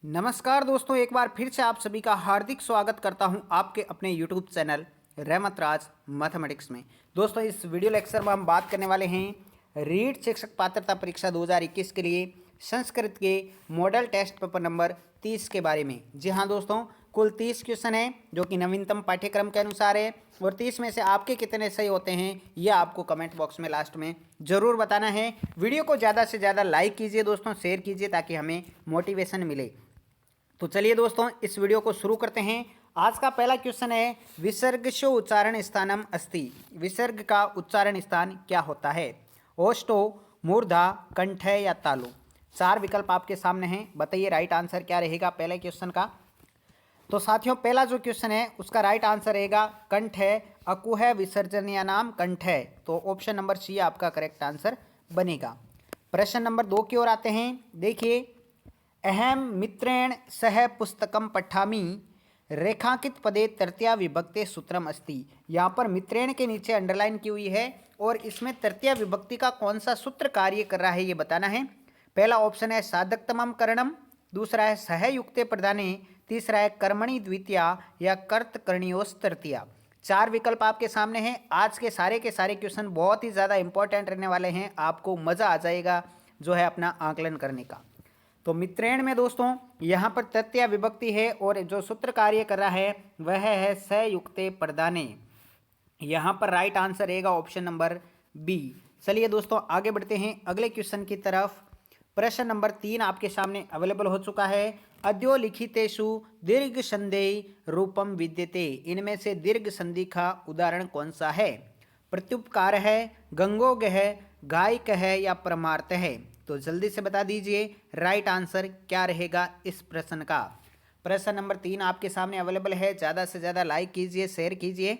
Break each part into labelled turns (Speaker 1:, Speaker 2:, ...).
Speaker 1: नमस्कार दोस्तों, एक बार फिर से आप सभी का हार्दिक स्वागत करता हूं आपके अपने YouTube चैनल रहमत राज मैथमेटिक्स में। दोस्तों, इस वीडियो लेक्चर में हम बात करने वाले हैं रीट शिक्षक पात्रता परीक्षा 2021 के लिए संस्कृत के मॉडल टेस्ट पेपर नंबर 30 के बारे में। जी हाँ दोस्तों, कुल 30 क्वेश्चन है जो कि नवीनतम पाठ्यक्रम के अनुसार है और 30 में से आपके कितने सही होते हैं यह आपको कमेंट बॉक्स में लास्ट में ज़रूर बताना है। वीडियो को ज़्यादा से ज़्यादा लाइक कीजिए दोस्तों, शेयर कीजिए ताकि हमें मोटिवेशन मिले। तो चलिए दोस्तों, इस वीडियो को शुरू करते हैं। आज का पहला क्वेश्चन है विसर्गशो उच्चारण स्थानम अस्ति। विसर्ग का उच्चारण स्थान क्या होता है? ओष्ठो, मूर्धा, कंठ या तालु। चार विकल्प आपके सामने हैं, बताइए राइट आंसर क्या रहेगा पहले क्वेश्चन का। तो साथियों, पहला जो क्वेश्चन है उसका राइट आंसर रहेगा कंठ है। अकुह विसर्जनीय नाम कंठ है, तो ऑप्शन नंबर सी आपका करेक्ट आंसर बनेगा। प्रश्न नंबर 2 की ओर आते हैं। देखिए, अहम मित्रेण सह पुस्तकम पठामि रेखांकित पदे तृतीया विभक्ते सूत्रम अस्ति। यहाँ पर मित्रेण के नीचे अंडरलाइन की हुई है और इसमें तृतीया विभक्ति का कौन सा सूत्र कार्य कर रहा है ये बताना है। पहला ऑप्शन है साधकतमम करणम, दूसरा है सहयुक्ते प्रधाने, तीसरा है कर्मणि द्वितीया या कर्त करणीयोस तृतीया। चार विकल्प आपके सामने हैं। आज के सारे क्वेश्चन बहुत ही ज़्यादा इंपॉर्टेंट रहने वाले हैं, आपको मज़ा आ जाएगा जो है अपना आकलन करने का। तो मित्रेण में दोस्तों यहाँ पर तृतीया विभक्ति है और जो सूत्र कार्य कर रहा है वह है संयुक्ते प्रदाने। यहाँ पर राइट आंसर रहेगा ऑप्शन नंबर बी। चलिए दोस्तों, आगे बढ़ते हैं अगले क्वेश्चन की तरफ। प्रश्न नंबर 3 आपके सामने अवेलेबल हो चुका है। अद्यो लिखितेषु दीर्घ संधि रूपम विद्यते। इनमें से दीर्घ संधि का उदाहरण कौन सा है? प्रत्युपकार है, गंगोग है, गायक है या परमार्थ है? तो जल्दी से बता दीजिए राइट आंसर क्या रहेगा इस प्रश्न का। प्रश्न नंबर 3 आपके सामने अवेलेबल है, ज़्यादा से ज़्यादा लाइक कीजिए, शेयर कीजिए।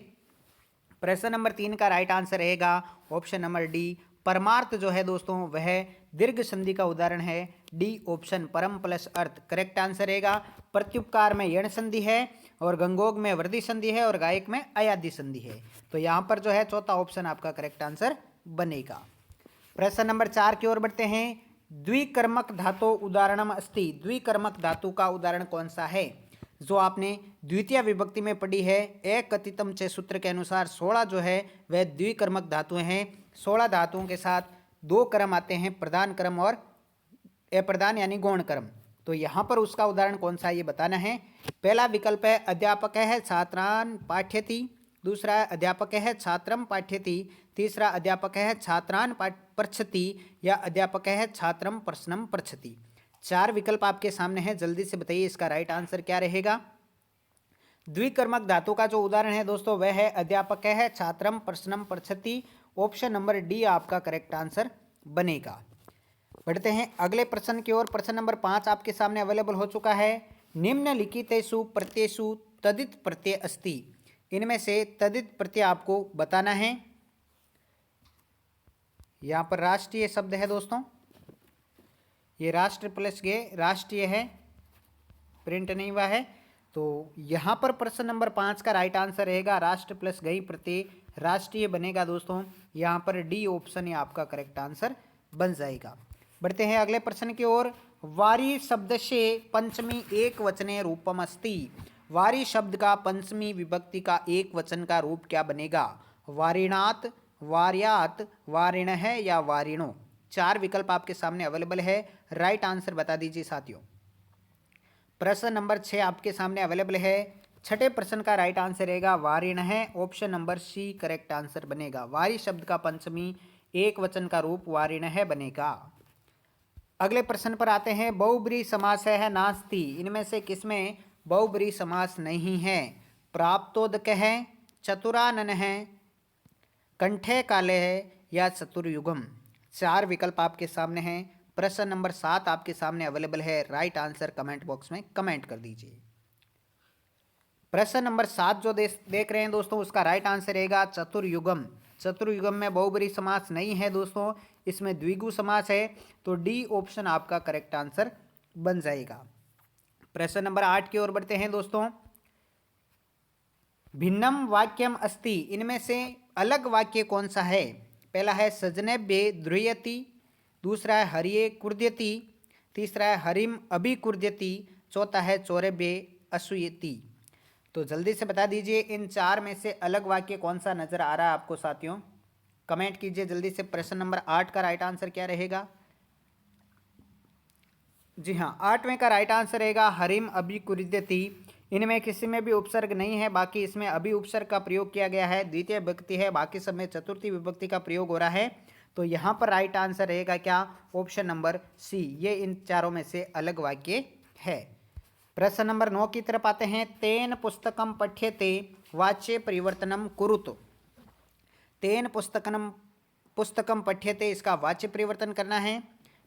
Speaker 1: प्रश्न नंबर 3 का राइट आंसर रहेगा ऑप्शन नंबर डी। परमार्थ जो है दोस्तों वह दीर्घ संधि का उदाहरण है, डी ऑप्शन परम प्लस अर्थ करेक्ट आंसर रहेगा। प्रत्युपकार में यण संधि है और गंगोग में वृद्धि संधि है और गायक में अयादि संधि है। तो यहाँ पर जो है चौथा ऑप्शन आपका करेक्ट आंसर बनेगा। प्रश्न नंबर 4 की ओर बढ़ते हैं। द्विकर्मक धातु उदाहरणम अस्ति। द्विकर्मक धातु का उदाहरण कौन सा है? जो आपने द्वितीय विभक्ति में पढ़ी है, एक कथितम चे सूत्र के अनुसार 16 जो है वह द्विकर्मक धातुएं हैं। 16 धातुओं के साथ दो क्रम आते हैं, प्रधान क्रम और अप्रधान यानी गौण क्रम। तो यहाँ पर उसका उदाहरण कौन सा है ये बताना है। पहला विकल्प है अध्यापक है छात्रान पाठ्यति, दूसरा है अध्यापक है छात्रम पाठ्यति, तीसरा अध्यापक है छात्रान पृच्छति या अध्यापक है छात्रम प्रश्नम पृच्छति। चार विकल्प आपके सामने हैं, जल्दी से बताइए इसका राइट आंसर क्या रहेगा। द्विकर्मक धातु का जो उदाहरण है दोस्तों वह है अध्यापक है छात्रम प्रश्नम पृच्छति। ऑप्शन नंबर डी आपका करेक्ट आंसर बनेगा। बढ़ते हैं अगले प्रश्न की ओर। प्रश्न नंबर 5 आपके सामने अवेलेबल हो चुका है। निम्नलिखितेषु प्रत्ययेषु तदित प्रत्यय अस्ति। इनमें से तदित प्रत्यय आपको बताना है। यहाँ पर राष्ट्रीय शब्द है दोस्तों, ये राष्ट्र प्लस गे राष्ट्रीय है, प्रिंट नहीं हुआ है। तो यहाँ पर प्रश्न नंबर 5 का राइट आंसर रहेगा राष्ट्र प्लस गई प्रत्यय राष्ट्रीय बनेगा दोस्तों। यहाँ पर डी ऑप्शन ही आपका करेक्ट आंसर बन जाएगा। बढ़ते हैं अगले प्रश्न की ओर। वारी शब्द से पंचमी एक वचने रूपम अस्ति। वारी शब्द का पंचमी विभक्ति का एक वचन का रूप क्या बनेगा? वारिणात, वार्यात, वारिणः या वारिणो। चार विकल्प आपके सामने अवेलेबल है, राइट आंसर बता दीजिए साथियों। प्रश्न नंबर 6 आपके सामने अवेलेबल है। छठे प्रश्न का राइट आंसर रहेगा वारिणः, option number C correct answer बनेगा। वारी शब्द का पंचमी एक वचन का रूप वारिणः बनेगा। अगले प्रश्न पर आते हैं। बहुब्रीहि समास है नास्ति। इनमें से किसमें बहुब्रीहि समास नहीं है? प्राप्तोदक है, चतुरानन है, कंठे काले है या चतुर्युगम। चार विकल्प आपके सामने हैं। प्रश्न नंबर 7 आपके सामने अवेलेबल है, राइट आंसर कमेंट बॉक्स में कमेंट कर दीजिए। प्रश्न नंबर 7 जो देख रहे हैं दोस्तों उसका राइट आंसर रहेगा चतुर्युगम। चतुर्युगम में बहुब्रीहि समास नहीं है दोस्तों, इसमें द्विगु समास है। तो डी ऑप्शन आपका करेक्ट आंसर बन जाएगा। प्रश्न नंबर 8 की ओर बढ़ते हैं दोस्तों। भिन्नम वाक्यम अस्ति। इनमें से अलग वाक्य कौन सा है? पहला है सजनेभ्ये ध्रुयति, दूसरा है हरिये कुर्द्यति, तीसरा है हरिम अभिकुर्द्यति, चौथा है चौरबे असूयति। तो जल्दी से बता दीजिए इन चार में से अलग वाक्य कौन सा नजर आ रहा है आपको साथियों, कमेंट कीजिए जल्दी से। प्रश्न नंबर 8 का राइट आंसर क्या रहेगा? जी हाँ, 8वें का राइट आंसर रहेगा हरिम अभिकुर्यति। इनमें किसी में भी उपसर्ग नहीं है, बाकी इसमें अभी उपसर्ग का प्रयोग किया गया है, द्वितीय विभक्ति है, बाकी सब में चतुर्थी विभक्ति का प्रयोग हो रहा है। तो यहाँ पर राइट आंसर रहेगा क्या? ऑप्शन नंबर सी, ये इन चारों में से अलग वाक्य है। प्रश्न नंबर 9 की तरफ आते हैं। तेन पुस्तकम पठ्यते वाच्य परिवर्तनम कुरुत। तेन पुस्तकम पठ्यते, इसका वाच्य परिवर्तन करना है।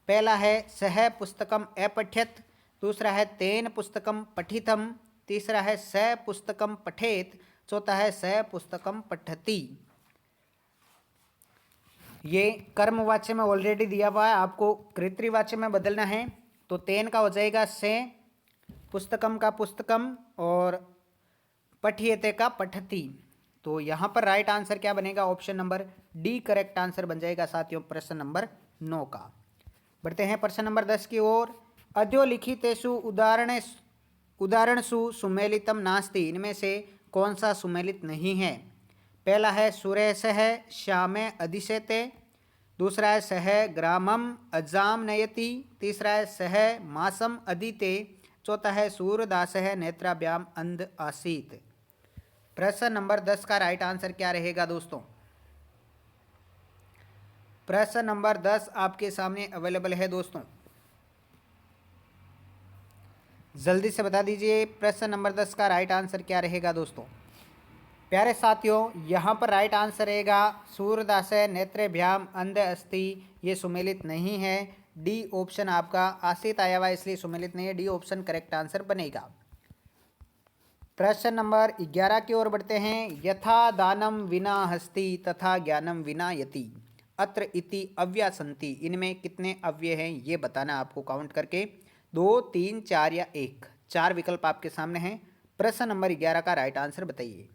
Speaker 1: पहला है सह पुस्तकम अपठ्यत, दूसरा है तेन पुस्तकम पठितम, तीसरा है स पुस्तकम पठेत, चौथा है स पुस्तकम पठति। ये कर्मवाच्य में ऑलरेडी दिया हुआ है, आपको कृतवाच्य में बदलना है। तो तेन का हो जाएगा से, पुस्तकम का पुस्तकम और पठियते का पठति। तो यहाँ पर राइट आंसर क्या बनेगा? Option number D correct answer बन जाएगा साथियों प्रश्न नंबर 9 का। बढ़ते हैं प्रश्न नंबर 10 की ओर। अधोलिखितेषु उदाहरणसु सुमेलितम नास्ति। इनमें से कौन सा सुमेलित नहीं है? पहला है सुरेशः श्यामे अधिशेते, दूसरा है सह ग्रामम अजाम नयति, तीसरा है सह मासम अधीते, चौथा है सूरदासः नेत्राभ्याम अंध आसीत। प्रश्न नंबर 10 का राइट आंसर क्या रहेगा दोस्तों? प्रश्न नंबर 10 आपके सामने अवेलेबल है दोस्तों, जल्दी से बता दीजिए प्रश्न नंबर 10 का राइट आंसर क्या रहेगा दोस्तों। प्यारे साथियों, यहाँ पर राइट आंसर रहेगा सूरदासः नेत्रेभ्याम अंध अस्ति। ये सुमेलित नहीं है। डी ऑप्शन आपका आसित आया हुआ इसलिए सुमेलित नहीं है, डी ऑप्शन करेक्ट आंसर बनेगा। प्रश्न नंबर 11 की ओर बढ़ते हैं। यथा दानम विना हस्ति तथा ज्ञानम विना यति अत्र इति अव्यय संति। इनमें कितने अव्यय हैं ये बताना आपको काउंट करके, 2, 3, 4 या 1। 4 विकल्प आपके सामने हैं। प्रश्न नंबर 11 का राइट आंसर बताइए।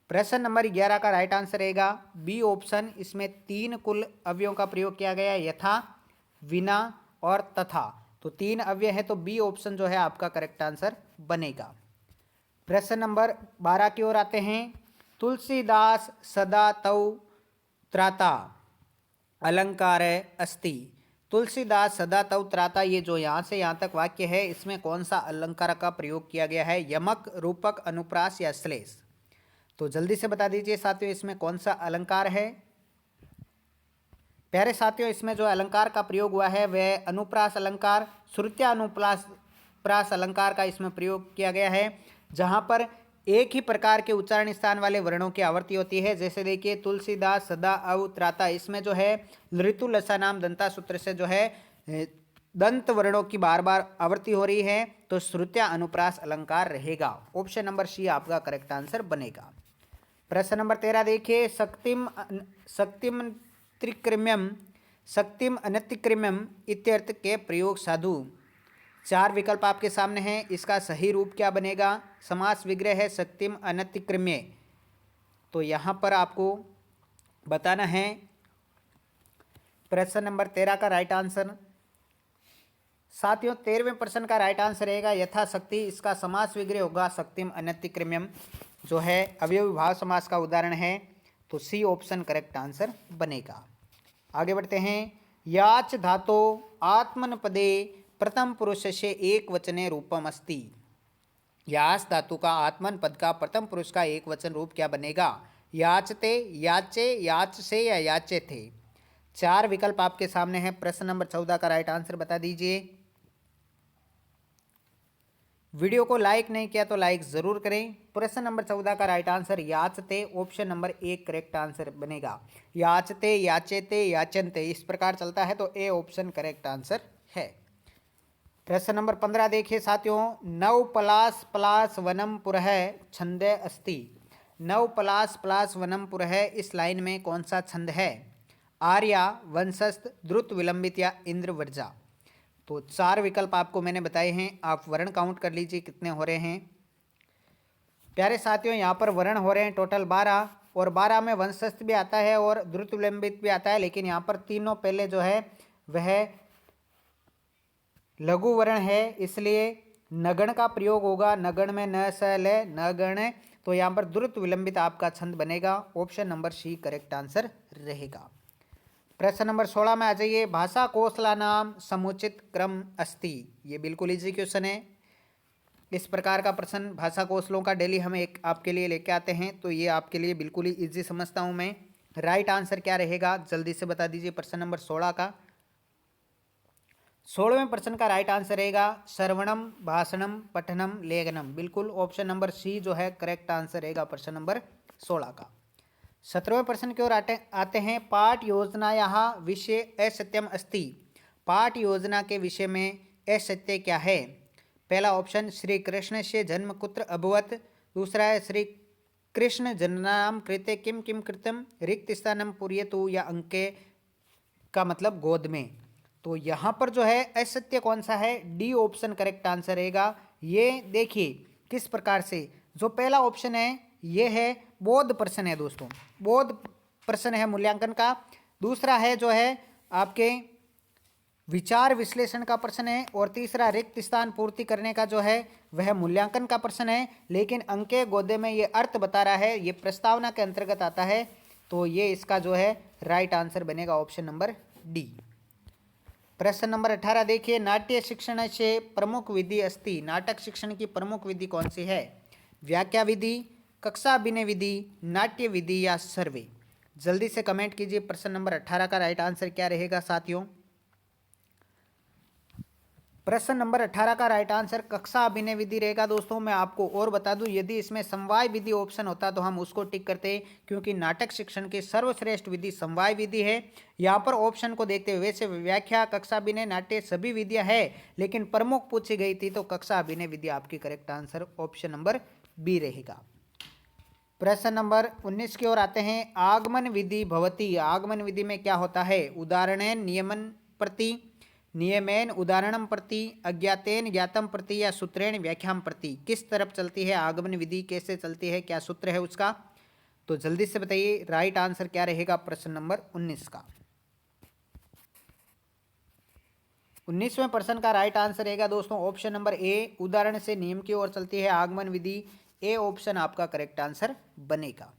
Speaker 1: प्रश्न नंबर 11 का राइट आंसर रहेगा बी ऑप्शन। इसमें 3 कुल अवयवों का प्रयोग किया गया है, यथा, विना और तथा। तो 3 अव्यय है, तो बी ऑप्शन जो है आपका करेक्ट आंसर बनेगा। प्रश्न नंबर 12 की ओर आते हैं। तुलसीदास सदा तौ त्राता अलंकार अस्ति। तुलसीदास सदा तौ त्राता, ये जो यहाँ से यहाँ तक वाक्य है, इसमें कौन सा अलंकार का प्रयोग किया गया है? यमक, रूपक, अनुप्रास या श्लेष? तो जल्दी से बता दीजिए साथियों इसमें कौन सा अलंकार है। प्यारे साथियों, इसमें जो अलंकार का प्रयोग हुआ है वह अनुप्रास अलंकार, श्रुत्या अनुप्रास अलंकार का इसमें प्रयोग किया गया है, जहां पर एक ही प्रकार के उच्चारण स्थान वाले वर्णों की आवर्ती होती है। जैसे देखिए तुलसीदास सदा अव त्राता, इसमें जो है लृतु लसा नाम दंता सूत्र से जो है दंत वर्णों की बार बार आवर्ती हो रही है, तो श्रुत्या अनुप्रास अलंकार रहेगा। ऑप्शन नंबर सी आपका करेक्ट आंसर बनेगा। प्रश्न नंबर 13 देखिए। शक्तिम त्रिकृम्यम शक्तिम अनतिकृम्यम इत्यर्थ के प्रयोग साधु। 4 विकल्प आपके सामने हैं, इसका सही रूप क्या बनेगा? समास विग्रह है शक्तिम अनतिकृम्य। तो यहाँ पर आपको बताना है प्रश्न नंबर 13 का राइट आंसर। साथियों 13वें प्रश्न का राइट आंसर रहेगा यथाशक्ति। इसका समास विग्रह होगा शक्तिम अनतिकृम्यम, जो है अवयवी भाव समास का उदाहरण है। तो सी ऑप्शन करेक्ट आंसर बनेगा। आगे बढ़ते हैं। याच धातो आत्मनपदे प्रथम पुरुष से एक वचने रूपम अस्ति। याच धातु का आत्मन पद का प्रथम पुरुष का एक वचन रूप क्या बनेगा? याचते, याचे, याच से या याचे थे। 4 विकल्प आपके सामने हैं। प्रश्न नंबर 14 का राइट आंसर बता दीजिए। वीडियो को लाइक नहीं किया तो लाइक जरूर करें। प्रश्न नंबर 14 का राइट आंसर याचते, ऑप्शन नंबर 1 करेक्ट आंसर बनेगा। याचते, याचेते, याचनते इस प्रकार चलता है, तो ए ऑप्शन करेक्ट आंसर है। प्रश्न नंबर 15 देखिए साथियों। नव पलास पलास वनम पुरः छंदे अस्ति। नव पलास पलास वनम पुरः, इस लाइन में कौन सा छंद है? आर्या, वंशस्थ, द्रुत विलंबित या इंद्रवर्जा। तो 4 विकल्प आपको मैंने बताए हैं, आप वर्ण काउंट कर लीजिए कितने हो रहे हैं। प्यारे साथियों यहाँ पर वर्ण हो रहे हैं टोटल 12 और 12 में वंशस्थ भी आता है और द्रुत विलंबित भी आता है, लेकिन यहाँ पर तीनों पहले जो है वह लघु वर्ण है, इसलिए नगण का प्रयोग होगा। नगण में न स ल नगण, तो यहाँ पर द्रुत विलंबित आपका छंद बनेगा। Option number C correct answer रहेगा। प्रश्न नंबर 16 में आ जाइए। भाषा कौशला नाम समुचित क्रम अस्ति, ये बिल्कुल इजी क्वेश्चन है। इस प्रकार का प्रश्न भाषा कौशलों का डेली हम एक आपके लिए लेके आते हैं, तो ये आपके लिए बिल्कुल ही इजी समझता हूँ मैं। राइट आंसर क्या रहेगा जल्दी से बता दीजिए प्रश्न नंबर 16 का। 16वें प्रश्न का राइट आंसर रहेगा श्रवणम भाषणम पठनम लेखनम, बिल्कुल ऑप्शन नंबर सी जो है करेक्ट आंसर रहेगा प्रश्न नंबर 16 का। 17वें प्रश्न की ओर आते हैं। पाठ योजनायाः विषय असत्यम अस्ति, पाठ योजना के विषय में असत्य क्या है? पहला ऑप्शन श्री कृष्ण से जन्म कुत्र अभवत, दूसरा है श्री कृष्ण जन्मनाम कृते किम किम कृतम रिक्त स्थानम पूर्यतु, या अंके का मतलब गोद में। तो यहाँ पर जो है असत्य कौन सा है? डी ऑप्शन करेक्ट आंसर रहेगा। ये देखिए किस प्रकार से, जो पहला ऑप्शन है ये है बोध प्रश्न है दोस्तों, बोध प्रश्न है मूल्यांकन का। दूसरा है जो है आपके विचार विश्लेषण का प्रश्न है, और तीसरा रिक्त स्थान पूर्ति करने का जो है वह मूल्यांकन का प्रश्न है। लेकिन अंके गोदे में ये अर्थ बता रहा है, ये प्रस्तावना के अंतर्गत आता है, तो ये इसका जो है राइट आंसर बनेगा ऑप्शन नंबर डी। प्रश्न नंबर 18 देखिए। नाट्य शिक्षण से प्रमुख विधि अस्ति, नाटक शिक्षण की प्रमुख विधि कौन सी है? व्याख्या विधि, कक्षा अभिनय विधि, नाट्य विधि या सर्वे? जल्दी से कमेंट कीजिए प्रश्न नंबर 18 का राइट आंसर क्या रहेगा साथियों। प्रश्न नंबर 18 का राइट आंसर कक्षा अभिनय विधि रहेगा दोस्तों। मैं आपको और बता दूं, यदि इसमें समवाय विधि ऑप्शन होता तो हम उसको टिक करते, क्योंकि नाटक शिक्षण की सर्वश्रेष्ठ विधि समवाय विधि है। यहाँ पर ऑप्शन को देखते हुए वैसे व्याख्या, कक्षा अभिनय, नाट्य सभी विधियां है, लेकिन प्रमुख पूछी गई थी तो कक्षा अभिनय विधि आपकी correct answer option number B रहेगा। प्रश्न नंबर 19 की ओर आते हैं। आगमन विधि भवति, आगमन विधि में क्या होता है? उदाहरणेन नियमन प्रति, नियमेन उदाहरणम प्रति, अज्ञातेन ज्ञातम प्रति, या सूत्रेण व्याख्याम प्रति? किस तरफ चलती है आगमन विधि, कैसे चलती है, क्या सूत्र है उसका? तो जल्दी से बताइए राइट आंसर क्या रहेगा प्रश्न नंबर 19 का। 19वें प्रश्न का राइट आंसर रहेगा दोस्तों ऑप्शन नंबर ए, उदाहरण से नियम की ओर चलती है आगमन विधि। ए ऑप्शन आपका करेक्ट आंसर बनेगा।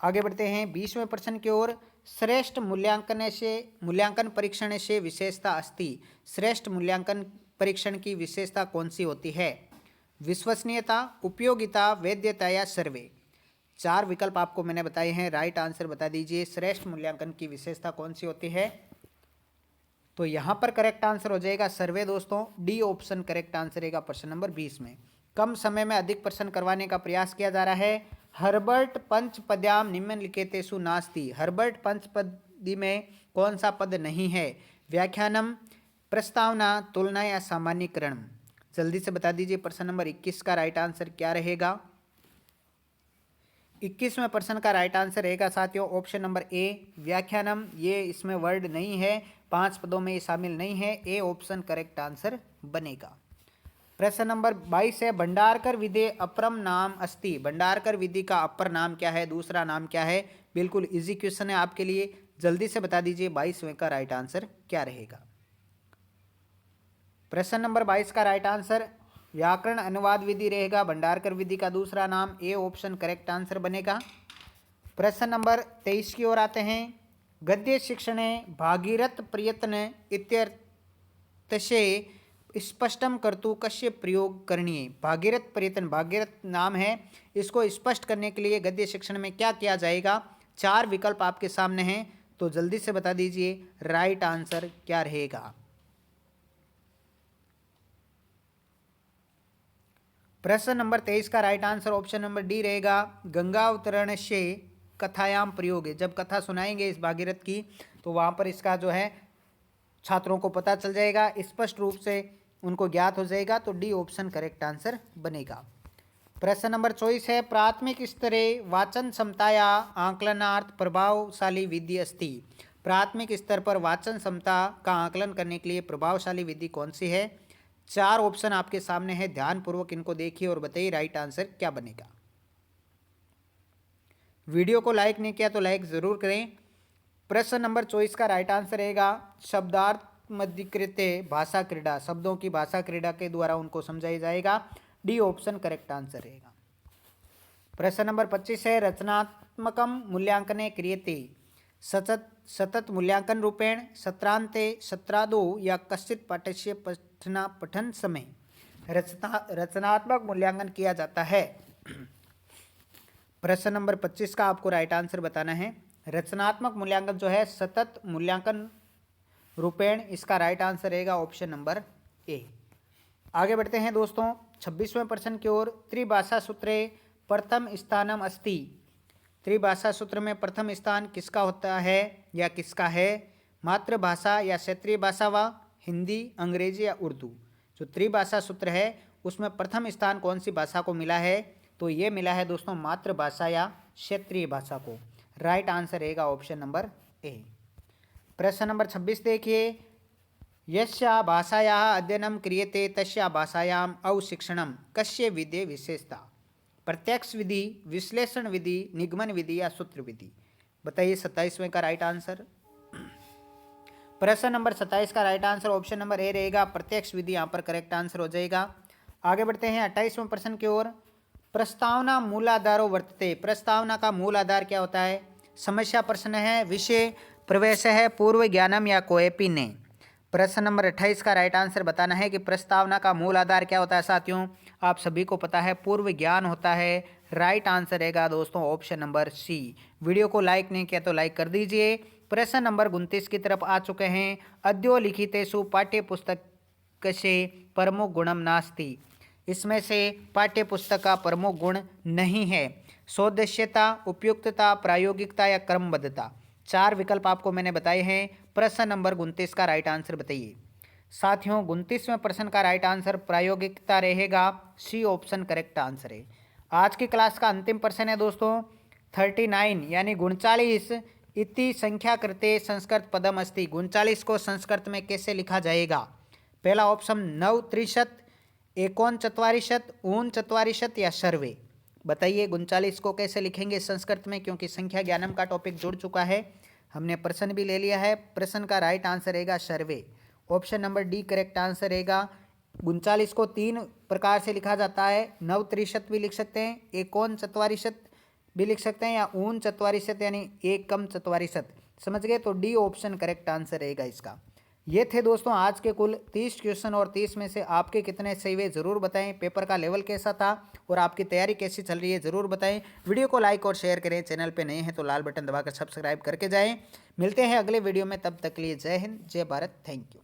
Speaker 1: आगे बढ़ते हैं 20वें प्रश्न की ओर। श्रेष्ठ मूल्यांकन परीक्षण से विशेषता अस्ति, श्रेष्ठ मूल्यांकन परीक्षण की विशेषता कौन सी होती है? विश्वसनीयता, उपयोगिता, वैधता या सर्वे? 4 विकल्प आपको मैंने बताए हैं, राइट आंसर बता दीजिए। श्रेष्ठ मूल्यांकन की विशेषता कौन सी होती है? तो यहाँ पर करेक्ट आंसर हो जाएगा सर्वे दोस्तों। डी ऑप्शन करेक्ट आंसर रहेगा प्रश्न नंबर 20 में। कम समय में अधिक प्रश्न करवाने का प्रयास किया जा रहा है। हर्बर्ट पंचपद्याम निम्नलिखितेषु नास्ति, हर्बर्ट पंचपदी में कौन सा पद नहीं है? व्याख्यानम, प्रस्तावना, तुलना या सामान्यीकरण? जल्दी से बता दीजिए प्रश्न नंबर 21 का राइट आंसर क्या रहेगा। 21वें प्रश्न का राइट आंसर रहेगा साथियों ऑप्शन नंबर ए, व्याख्यानम। ये इसमें वर्ड नहीं है, 5 पदों में ये शामिल नहीं है। ए ऑप्शन करेक्ट आंसर बनेगा। प्रश्न नंबर 22 है। भंडारकर विधि अपरम नाम अस्ति, भंडारकर विधि का अपर नाम क्या है, दूसरा नाम क्या है? बिल्कुल इजी क्वेश्चन है आपके लिए, जल्दी से बता दीजिए 22वें का राइट आंसर क्या रहेगा। प्रश्न नंबर 22 का राइट आंसर व्याकरण अनुवाद विधि रहेगा, भंडारकर विधि का दूसरा नाम। ए ऑप्शन करेक्ट आंसर बनेगा। प्रश्न नंबर 23 की ओर आते हैं। गद्य शिक्षणे भागीरथ प्रयत्न इत्यर्थसे स्पष्टम कर्तु कस्य प्रयोग करणीय? भागीरथ प्रयत्न, भागीरथ नाम है, इसको स्पष्ट करने के लिए गद्य शिक्षण में क्या किया जाएगा? 4 विकल्प आपके सामने हैं, तो जल्दी से बता दीजिए राइट आंसर क्या रहेगा। प्रश्न नंबर 23 का right answer option number D रहेगा, गंगावतरण से कथायाम प्रयोग है। जब कथा सुनाएंगे इस भागीरथ की तो वहाँ पर इसका जो है छात्रों को पता चल जाएगा, स्पष्ट रूप से उनको ज्ञात हो जाएगा, तो डी ऑप्शन करेक्ट आंसर बनेगा। प्रश्न नंबर 24 है। प्राथमिक स्तरे वाचन क्षमताया आंकलनार्थ प्रभावशाली विधि अस्ति, प्राथमिक स्तर पर वाचन क्षमता का आंकलन करने के लिए प्रभावशाली विधि कौन सी है? 4 ऑप्शन आपके सामने है, ध्यानपूर्वक इनको देखिए और बताइए राइट आंसर क्या बनेगा। वीडियो को लाइक नहीं किया तो लाइक ज़रूर करें। प्रश्न नंबर 24 का राइट आंसर रहेगा शब्दार्थ मध्यकृत्य भाषा क्रीड़ा, शब्दों की भाषा क्रीड़ा के द्वारा उनको समझाया जाएगा। डी ऑप्शन करेक्ट आंसर रहेगा। प्रश्न नंबर 25 है रचनात्मकम मूल्यांकने क्रियते सतत मूल्यांकन रूपेण सत्रांते सत्रादो या कश्चित पाठ्यस्य पठन समय रचनात्मक मूल्यांकन किया जाता है। प्रश्न नंबर 25 का आपको राइट आंसर बताना है। रचनात्मक मूल्यांकन जो है सतत मूल्यांकन रूपेण, इसका राइट आंसर रहेगा ऑप्शन नंबर ए। आगे बढ़ते हैं दोस्तों 26वें प्रश्न की ओर। त्रिभाषा सूत्रे प्रथम स्थानम अस्ति, त्रिभाषा सूत्र में प्रथम स्थान किसका होता है या किसका है? मातृभाषा या क्षेत्रीय भाषा व हिंदी, अंग्रेजी या उर्दू। जो त्रिभाषा सूत्र है उसमें प्रथम स्थान कौन सी भाषा को मिला है? तो ये मिला है दोस्तों मातृभाषा या क्षेत्रीय भाषा को। राइट आंसर रहेगा ऑप्शन नंबर ए। प्रश्न नंबर 26 देखिए, यस्या भाषायाः अध्ययनं क्रियते तस्या भाषायाम् अवशिक्षणं कस्य विधे विशेषता? प्रत्यक्ष विधि, विश्लेषण विधि, निगमन विधि या सूत्र विधि। बताइए 27वें का राइट आंसर। प्रश्न नंबर 27 का right answer option number A रहेगा, प्रत्यक्ष विधि यहाँ पर करेक्ट आंसर हो जाएगा। आगे बढ़ते हैं 28वें प्रश्न की ओर। प्रस्तावना मूलाधारो वर्तते, प्रस्तावना का मूल आधार क्या होता है? समस्या प्रश्न है, विषय प्रवेश है, पूर्व ज्ञानम या कोएपी ने। प्रश्न नंबर 28 का राइट आंसर बताना है कि प्रस्तावना का मूल आधार क्या होता है। साथियों आप सभी को पता है पूर्व ज्ञान होता है। राइट आंसर रहेगा दोस्तों ऑप्शन नंबर सी। वीडियो को लाइक नहीं किया तो लाइक कर दीजिए। प्रश्न नंबर 29 की तरफ आ चुके हैं। अद्यो लिखितेषु पाठ्य पुस्तक से प्रमुख गुणम नास्ति, इसमें से पाठ्य पुस्तक का प्रमुख गुण नहीं है। सौदेश्यता, उपयुक्तता, प्रायोगिकता या क्रमबद्धता। 4 विकल्प आपको मैंने बताए हैं। प्रश्न नंबर 29 का राइट आंसर बताइए। साथियों 29वें प्रश्न का राइट आंसर प्रायोगिकता रहेगा, सी ऑप्शन करेक्ट आंसर है। आज की क्लास का अंतिम प्रश्न है दोस्तों 39 यानी 39 इति संख्या कृते संस्कृत पदम अस्ति, 39 को संस्कृत में कैसे लिखा जाएगा? पहला ऑप्शन 9 त्रिशत, एकोन चत्वारिशत, ऊन चत्वारिशत या सर्वे। बताइए 39 को कैसे लिखेंगे संस्कृत में, क्योंकि संख्या ज्ञानम का टॉपिक जुड़ चुका है, हमने प्रश्न भी ले लिया है। प्रश्न का राइट आंसर रहेगा सर्वे, option number D correct answer रहेगा। 39 को 3 प्रकार से लिखा जाता है, 9 त्रिशत भी लिख सकते हैं, एकोन चत्वारिशत भी लिख सकते हैं या ऊन चत्वारिशत यानी एक कम चत्वारिशत। समझ गए? तो डी ऑप्शन करेक्ट आंसर रहेगा इसका। ये थे दोस्तों आज के कुल 30 क्वेश्चन और 30 में से आपके कितने सही हुए ज़रूर बताएं। पेपर का लेवल कैसा था और आपकी तैयारी कैसी चल रही है ज़रूर बताएं। वीडियो को लाइक और शेयर करें। चैनल पे नए हैं तो लाल बटन दबाकर सब्सक्राइब करके जाएं। मिलते हैं अगले वीडियो में, तब तक के लिए जय हिंद, जय भारत, थैंक यू।